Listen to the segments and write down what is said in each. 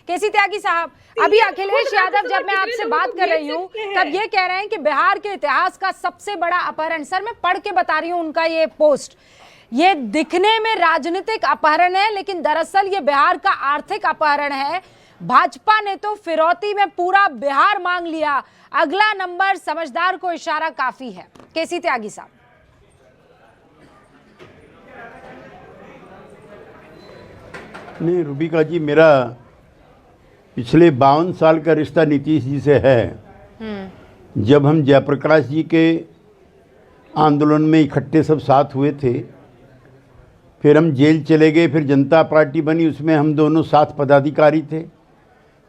केसी त्यागी साहब, अभी अखिलेश यादव जब मैं आपसे बात कर रही हूँ तब ये कह रहे हैं कि बिहार के इतिहास का सबसे बड़ा अपहरण, सर मैं पढ़ के बता रही हूँ उनका ये पोस्ट, ये दिखने में राजनीतिक अपहरण है लेकिन दरअसल ये बिहार का आर्थिक अपहरण है। भाजपा ने तो फिरौती में पूरा बिहार मांग लिया, अगला नंबर समझदार को इशारा काफी है। केसी त्यागी साहब। नहीं रूबिका जी, मेरा पिछले 52 साल का रिश्ता नीतीश जी से है। जब हम जयप्रकाश जी के आंदोलन में इकट्ठे सब साथ हुए थे, फिर हम जेल चले गए, फिर जनता पार्टी बनी, उसमें हम दोनों साथ पदाधिकारी थे।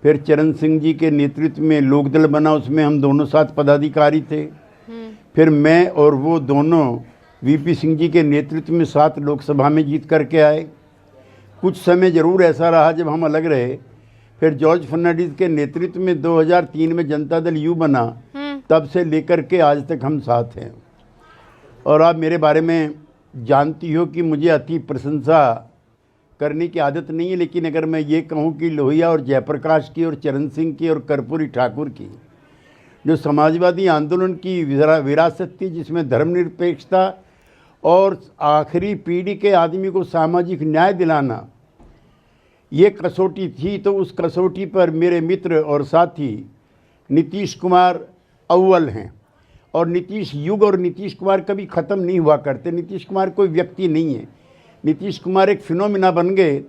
फिर चरण सिंह जी के नेतृत्व में लोकदल बना, उसमें हम दोनों साथ पदाधिकारी थे। फिर मैं और वो दोनों वीपी सिंह जी के नेतृत्व में साथ लोकसभा में जीत करके आए। कुछ समय ज़रूर ऐसा रहा जब हम अलग रहे। फिर जॉर्ज फर्नांडिस के नेतृत्व में 2003 में जनता दल यू बना, तब से लेकर के आज तक हम साथ हैं। और आप मेरे बारे में जानती हो कि मुझे अति प्रशंसा करने की आदत नहीं है, लेकिन अगर मैं ये कहूँ कि लोहिया और जयप्रकाश की और चरण सिंह की और कर्पूरी ठाकुर की जो समाजवादी आंदोलन की विरासत थी, जिसमें धर्मनिरपेक्षता और आखिरी पीढ़ी के आदमी को सामाजिक न्याय दिलाना ये कसौटी थी, तो उस कसौटी पर मेरे मित्र और साथी नीतीश कुमार अव्वल हैं। और नीतीश युग और नीतीश कुमार कभी ख़त्म नहीं हुआ करते। नीतीश कुमार कोई व्यक्ति नहीं है, नीतीश कुमार एक फिनोमिना बन गए।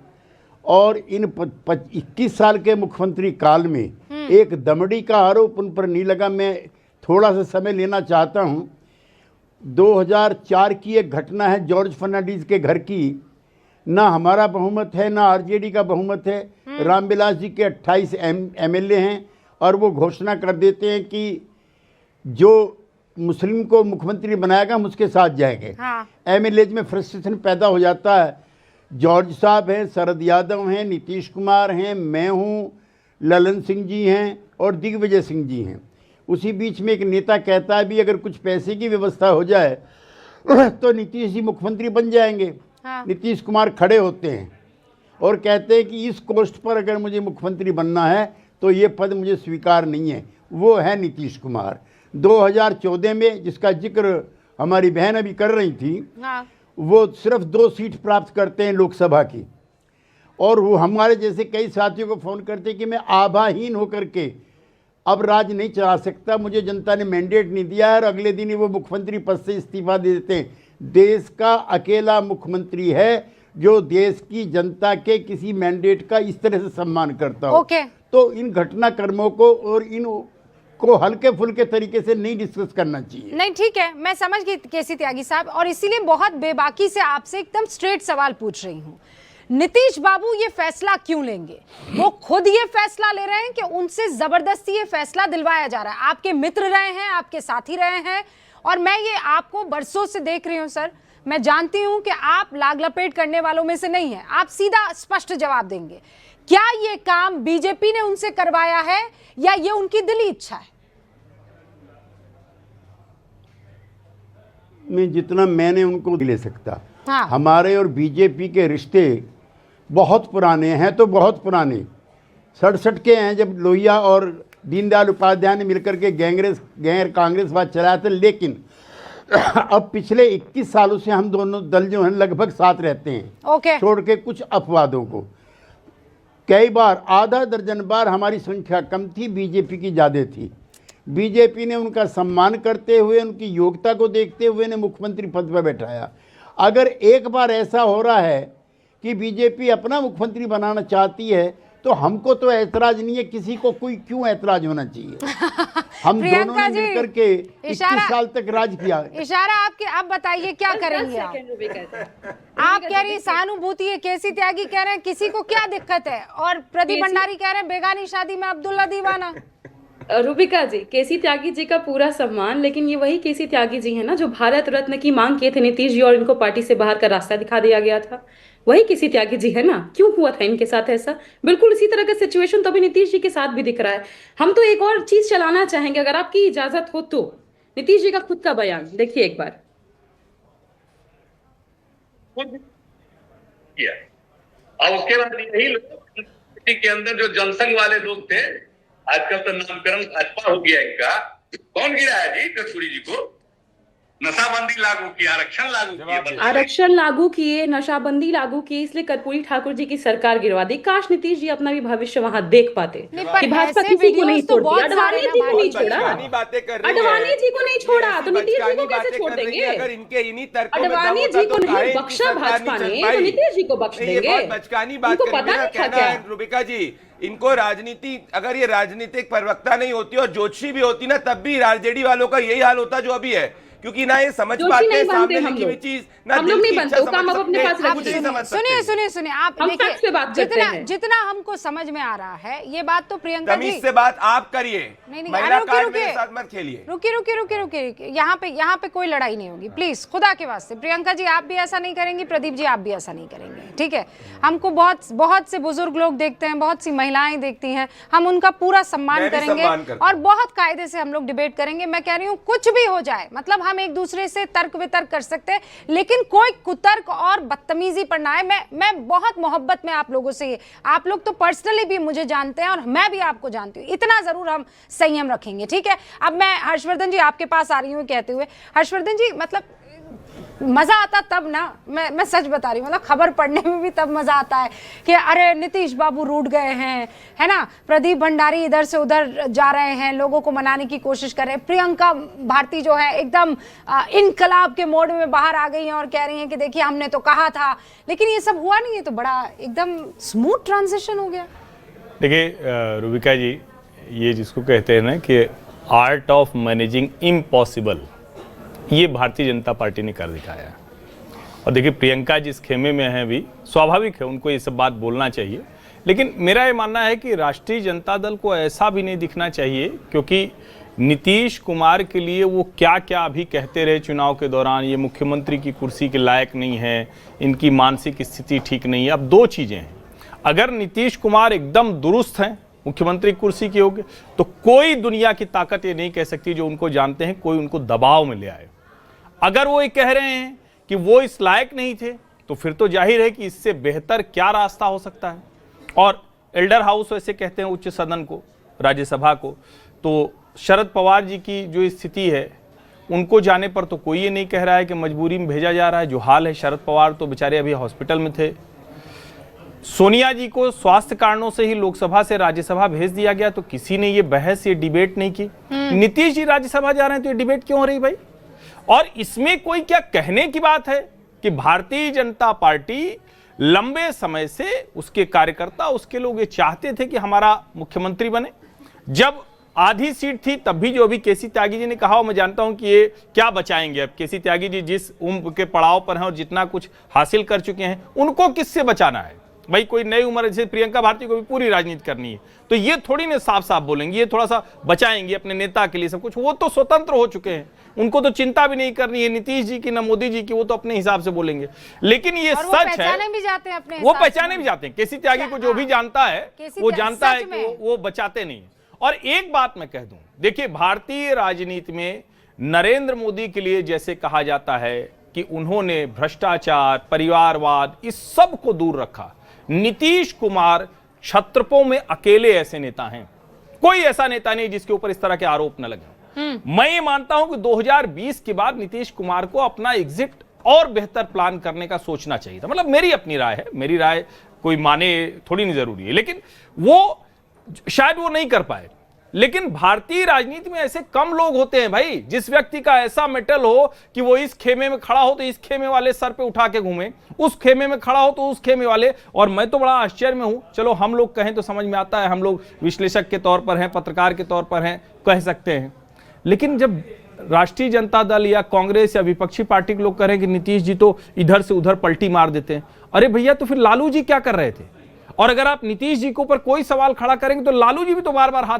और इन 21 साल के मुख्यमंत्री काल में एक दमड़ी का आरोप उन पर नहीं लगा। मैं थोड़ा सा समय लेना चाहता हूँ। 2004 की एक घटना है जॉर्ज फर्नांडिस के घर की। ना हमारा बहुमत है, ना आरजेडी का बहुमत है। रामविलास जी के 28 एमएलए हैं और वो घोषणा कर देते हैं कि जो मुस्लिम को मुख्यमंत्री बनाएगा हम उसके साथ जाएंगे। एमएलए में फ्रस्ट्रेशन पैदा हो जाता है। जॉर्ज साहब हैं, शरद यादव हैं, नीतीश कुमार हैं, मैं हूँ, ललन सिंह जी हैं और दिग्विजय सिंह जी हैं। उसी बीच में एक नेता कहता है भी अगर कुछ पैसे की व्यवस्था हो जाए तो नीतीश जी मुख्यमंत्री बन जाएंगे। नीतीश कुमार खड़े होते हैं और कहते हैं कि इस पोस्ट पर अगर मुझे मुख्यमंत्री बनना है तो ये पद मुझे स्वीकार नहीं है। वो है नीतीश कुमार। 2014 में जिसका जिक्र हमारी बहन अभी कर रही थी, वो सिर्फ 2 सीट प्राप्त करते हैं लोकसभा की। और वो हमारे जैसे कई साथियों को फ़ोन करते हैं कि मैं आभाहीन होकर के अब राज नहीं चला सकता, मुझे जनता ने मैंडेट नहीं दिया है, और अगले दिन ही वो मुख्यमंत्री पद से इस्तीफा दे देते हैं। देश का अकेला मुख्यमंत्री है जो देश की जनता के किसी मैंडेट का इस तरह से सम्मान करता हो। तो इन घटनाक्रमों को और इन को हल्के फुल्के तरीके से नहीं डिस्कस करना चाहिए। नहीं ठीक है, मैं समझ गई केसी त्यागी साहब, और इसीलिए बहुत बेबाकी से आपसे एकदम स्ट्रेट सवाल पूछ रही हूँ। नीतीश बाबू ये फैसला क्यों लेंगे? वो खुद ये फैसला ले रहे हैं कि उनसे जबरदस्ती ये फैसला दिलवाया जा रहा है? आपके मित्र रहे हैं, आपके साथी रहे हैं, और मैं ये आपको बरसों से देख रही हूँ सर। मैं जानती हूँ कि आप लाग लपेट करने वालों में से नहीं है। आप सीधा स्पष्ट जवाब देंगे, क्या ये काम बीजेपी ने उनसे करवाया है या ये उनकी दिली इच्छा है? मैं जितना मैंने उनको ले सकता। हमारे और बीजेपी के रिश्ते बहुत पुराने हैं, तो बहुत पुराने 67 के हैं, जब लोहिया और दीनदयाल उपाध्याय ने मिलकर के गैर कांग्रेसवाद चलाया था। लेकिन अब पिछले 21 सालों से हम दोनों दल जो हैं लगभग साथ रहते हैं। छोड़ के कुछ अपवादों को। कई बार आधा दर्जन बार हमारी संख्या कम थी, बीजेपी की ज़्यादा थी। बीजेपी ने उनका सम्मान करते हुए, उनकी योग्यता को देखते हुए ने मुख्यमंत्री पद पर बैठाया। अगर एक बार ऐसा हो रहा है कि बीजेपी अपना मुख्यमंत्री बनाना चाहती है तो हमको तो ऐतराज नहीं है, किसी को कोई क्यों ऐतराज होना चाहिए? हम दोनों ने मिलकर के 21 साल तक राज किया। इशारा आपके, अब बताइए क्या करेंगे आप कह रही सहानुभूति है, केसी त्यागी कह रहे हैं किसी को क्या दिक्कत है, और प्रदीप भंडारी कह रहे हैं बेगानी शादी में अब्दुल्ला दीवाना। रूबिका जी, केसी त्यागी जी का पूरा सम्मान, लेकिन ये वही केसी त्यागी जी है ना जो भारत रत्न की मांग किए थे नीतीश जी, और इनको पार्टी से बाहर का रास्ता दिखा दिया गया था। वही केसी त्यागी जी है ना। क्यों हुआ था इनके साथ ऐसा? बिल्कुल इसी तरह का सिचुएशन तो अभी नीतीश जी के साथ भी दिख रहा है। हम तो एक और चीज चलाना चाहेंगे, अगर आपकी इजाजत हो तो। नीतीश जी का खुद का बयान देखिए एक बार। अब उसके बाद यही लोग के अंदर जो जनसंघ वाले लोग थे, आजकल तो नामकरण भाजपा हो गया इनका, कौन गिराया जी कस्तूरी जी को? नशाबंदी लागू की, आरक्षण लागू किए, आरक्षण लागू किए, नशाबंदी लागू की, इसलिए कर्पूरी ठाकुर जी की सरकार गिरवा दी। काश नीतीश जी अपना भी भविष्य वहां देख पाते कि भाजपा किसी को नहीं छोड़ती। अडवाणी जी को नहीं छोड़ा, अडवाणी जी को नहीं छोड़ा तो नीतीश जी को कैसे छोड़ देंगे? अगर इनके इन्हीं तर्कों में अडवाणी जी को नहीं बख्शा भाजपा ने, तो नीतीश जी को बख्श देंगे? बचकानी बात उनको करके पता मेरा नहीं था कहना क्या? है रूबिका जी, इनको राजनीति, अगर ये राजनीतिक प्रवक्ता नहीं होती और ज्योतिषी भी होती ना, तब भी आरजेडी वालों का यही हाल होता जो अभी है, क्योंकि ना ये समझ पाते हैं सामने लिखी हुई चीज, ना हम लोग नहीं बनते, वो काम आप अपने पास रखिए। सुनिए आप हम देखिए, फैक्ट से बात करते हैं। जितना हमको समझ में आ रहा है ये बात तो प्रियंका जी, तमीज से बात आप करिए, नहीं, महिला रुकिए, कार्ड रुकिए। मेरे साथ मत खेलिए। रुकिए यहाँ पे कोई लड़ाई नहीं होगी, प्लीज खुदा के वास्ते। प्रियंका जी आप भी ऐसा नहीं करेंगी, प्रदीप जी आप भी ऐसा नहीं करेंगे, ठीक है? हमको बहुत से बुजुर्ग लोग देखते हैं, बहुत सी महिलाएं देखती हैं, हम उनका पूरा सम्मान करेंगे और बहुत कायदे से हम लोग डिबेट करेंगे। मैं कह रही हूँ कुछ भी हो जाए, मतलब हम एक दूसरे से तर्क वितर्क कर सकते हैं, लेकिन कोई कुतर्क और बदतमीजी पर ना आए। मैं बहुत मोहब्बत में आप लोगों से, आप लोग तो पर्सनली भी मुझे जानते हैं और मैं भी आपको जानती हूँ, इतना जरूर हम संयम रखेंगे, ठीक है? अब मैं हर्षवर्धन जी आपके पास आ रही हूँ कहते हुए, हर्षवर्धन जी मतलब मजा आता तब ना, मैं सच बता रही हूँ, मतलब खबर पढ़ने में भी तब मजा आता है कि अरे नीतीश बाबू रूठ गए हैं, है ना? प्रदीप भंडारी इधर से उधर जा रहे हैं, लोगों को मनाने की कोशिश कर रहे हैं। प्रियंका भारती जो है एकदम इनकलाब के मोड में बाहर आ गई हैं और कह रही हैं कि देखिए हमने तो कहा था, लेकिन ये सब हुआ नहीं है, तो बड़ा एकदम स्मूथ ट्रांजिशन हो गया। देखिए रूबिका जी, ये जिसको कहते हैं ना कि आर्ट ऑफ मैनेजिंग इम्पॉसिबल, ये भारतीय जनता पार्टी ने कर दिखाया है। और देखिए प्रियंका जिस खेमे में है, भी स्वाभाविक है उनको ये सब बात बोलना चाहिए, लेकिन मेरा ये मानना है कि राष्ट्रीय जनता दल को ऐसा भी नहीं दिखना चाहिए, क्योंकि नीतीश कुमार के लिए वो क्या क्या अभी कहते रहे चुनाव के दौरान, ये मुख्यमंत्री की कुर्सी के लायक नहीं है, इनकी मानसिक स्थिति ठीक नहीं है। अब दो चीज़ें हैं, अगर नीतीश कुमार एकदम दुरुस्त हैं, मुख्यमंत्री कुर्सी के योग्य, तो कोई दुनिया की ताकत ये नहीं कह सकती, जो उनको जानते हैं, कोई उनको दबाव में ले आए। अगर वो ये कह रहे हैं कि वो इस लायक नहीं थे, तो फिर तो जाहिर है कि इससे बेहतर क्या रास्ता हो सकता है। और एल्डर हाउस वैसे कहते हैं उच्च सदन को, राज्यसभा को, तो शरद पवार जी की जो स्थिति है उनको जाने पर तो कोई ये नहीं कह रहा है कि मजबूरी में भेजा जा रहा है। जो हाल है, शरद पवार तो बेचारे अभी हॉस्पिटल में थे। सोनिया जी को स्वास्थ्य कारणों से ही लोकसभा से राज्यसभा भेज दिया गया, तो किसी ने ये बहस, ये डिबेट नहीं की। नीतीश जी राज्यसभा जा रहे हैं तो ये डिबेट क्यों हो रही भाई? और इसमें कोई क्या कहने की बात है कि भारतीय जनता पार्टी लंबे समय से, उसके कार्यकर्ता, उसके लोग ये चाहते थे कि हमारा मुख्यमंत्री बने। जब आधी सीट थी तब भी जो अभी केसी त्यागी जी ने कहा, मैं जानता हूं कि ये क्या बचाएंगे। अब केसी त्यागी जी जिस उम्र के पड़ाव पर हैं और जितना कुछ हासिल कर चुके हैं, उनको किससे बचाना है भाई? कोई नई उम्र, जैसे प्रियंका भारती को भी पूरी राजनीति करनी है, तो ये थोड़ी ना साफ साफ बोलेंगे, ये थोड़ा सा बचाएंगे अपने नेता के लिए सब कुछ। वो तो स्वतंत्र हो चुके हैं, उनको तो चिंता भी नहीं करनी है नीतीश जी की, न मोदी जी की, वो तो अपने हिसाब से बोलेंगे। लेकिन ये सच है, वो पहचाने भी जाते हैं। केसी त्यागी को जो भी जानता है वो जानता है कि वो बचाते नहीं। और एक बात मैं कह दूं, देखिए भारतीय राजनीति में नरेंद्र मोदी के लिए जैसे कहा जाता है कि उन्होंने भ्रष्टाचार, परिवारवाद, इस सब को दूर रखा, नीतीश कुमार छत्रपों में अकेले ऐसे नेता हैं। कोई ऐसा नेता नहीं जिसके ऊपर इस तरह के आरोप न लगे। मैं ये मानता हूं कि 2020 के बाद नीतीश कुमार को अपना एग्जिट और बेहतर प्लान करने का सोचना चाहिए था। मतलब मेरी अपनी राय है, मेरी राय कोई माने थोड़ी नहीं जरूरी है, लेकिन वो शायद वो नहीं कर पाए। लेकिन भारतीय राजनीति में ऐसे कम लोग होते हैं भाई, जिस व्यक्ति का ऐसा मेटल हो कि वो इस खेमे में खड़ा हो तो इस खेमे वाले सर पे उठा के घूमे, उस खेमे में खड़ा हो तो उस खेमे वाले। और मैं तो बड़ा आश्चर्य में हूं, चलो हम लोग कहें तो समझ में आता है, हम लोग विश्लेषक के तौर पर हैं, पत्रकार के तौर पर हैं, कह सकते हैं, लेकिन जब राष्ट्रीय जनता दल या कांग्रेस या विपक्षी पार्टी के लोग कह रहे हैं कि नीतीश जी तो इधर से उधर पलटी मार देते हैं, अरे भैया तो फिर लालू जी क्या कर रहे थे? और अगर आप नीतीश जी के ऊपर कोई सवाल खड़ा करेंगे तो लालू जी भी तो बार बार हाथ